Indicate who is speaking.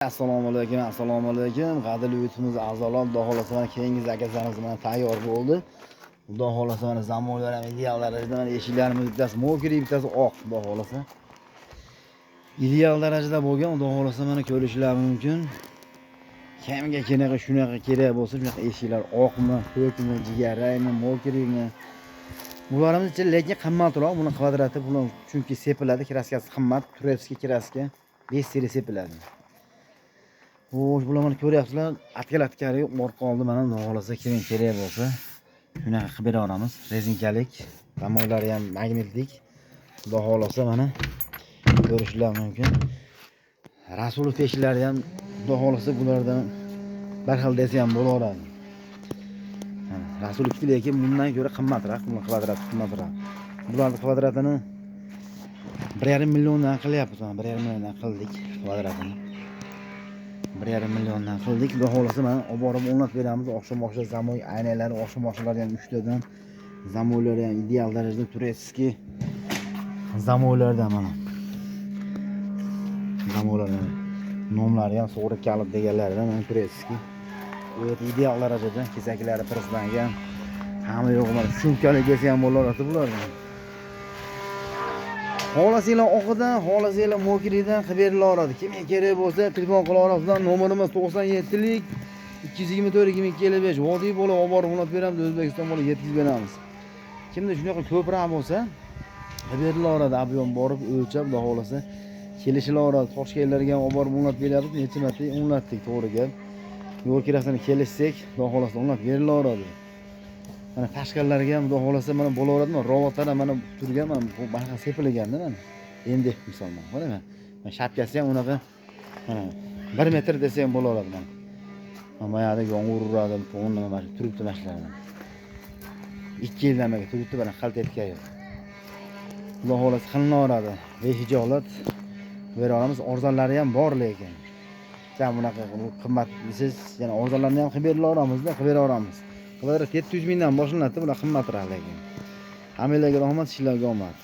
Speaker 1: Assalomu alaykum. Qadrli yurtimiz a'zolar, Xudo xolasa mana keyingi zakazlarimiz mana tayyor bo'ldi. Xudo xolasa mana zamonlar ham ideal darajada eshiklarimiz bittasi mokri, bittasi oq, Xudo xolasa. Ideal darajada bo'lgan, Xudo xolasa mana ko'rishlar mumkin. Kimga shunaqa kerak bo'lsa, shunaqa eshiklar oqmi, ko'kmi, jigarrangmi, mokrimi. Bularimiz lekin qimmatroq, buni kvadrati bular chunki sepiladi, kraskasi qimmat, turevskiy kraska 5 seri sepiladi. Xo'sh, bularni ko'ryapsizlar, atgal-atkari orqa oldi mana Xudo xolasa keling kerak bo'lsa, shunaqa qilib beraveramiz. Rezinkalik, tamoylari ham magnitlik. Xudo xolasa mana ko'rishlar mumkin. Rasulov eshiklari ham Xudo xolasa bulardan bir xil desa ham bo'laveradi. Rasulov lekin bundan ko'ra qimmatroq, buning kvadrati qimmatroq. Bularning kvadratini 1,5 milliondan qilyapmiz, mana 1,5 milliondan qildik kvadratini. 1,5 milliondan qildik. Xudo xolasa mana olib borib o'rnatib beramiz. Oqshom zamoy aynaklari, oqshom-oqshomlari ham 3 tadan. Zamoylari ham ideal darajada turevskiy zamoylardan mana. Zamoylarning nomlari ham So'g'ri kalit deganlaridan mana turevskiy. O'ta ideal darajada kesaklari pirslangan. Hamma yo'q mana shumkalik desa ham bo'laveradi bulardan. Xolasinglar oqidan, xolasinglar mokridan qilib berilaveradi. Kimga kerak bo'lsa telefon qilaverasizlar. Nomerimiz 97lik 224 2255. Vodiy bo'lib olib borib o'rnatib beramiz, O'zbekiston bo'lib yetkazib beramiz. Kimda shunaqa ko'proq bo'lsa, qilib berilaveradi. Ob'yom borib o'lchab, Xudo xolasa kelishilaveradi. Toshkentlarga ham olib borib o'rnatib beramiz. Necha marta o'rnatdik, to'g'ri gap. Yo'l kirasini kelishsak, Xudo xolasa o'rnatib berilaveradi. Mana tashqarilarga ham Xudo xolasa mana bo'laveradimi? Robotlar ham mana turgan, mana bu baqa sepilganda mana. Endi misol mana shapkasi ham unaqa mana 1 metr desa ham bo'laveradi mana. Mana yoqda yomg'ir uradi, to'g'ri mana turibdi mashlardan. 2 yildan beri turibdi, mana xalt etgan. Xudo xolasa qilinaveradi. Behijolat beraveramiz. Arzonlari ham bor lekin. Sen bunaqa qimmat desiz, yana arzonlarni ham qilib berilaveramizda, qilib beraveramiz. Kvadrat 700 mingdan boshlanadi, bular qimmatroq lekin. Hammalarga rahmat, ishlarga omad.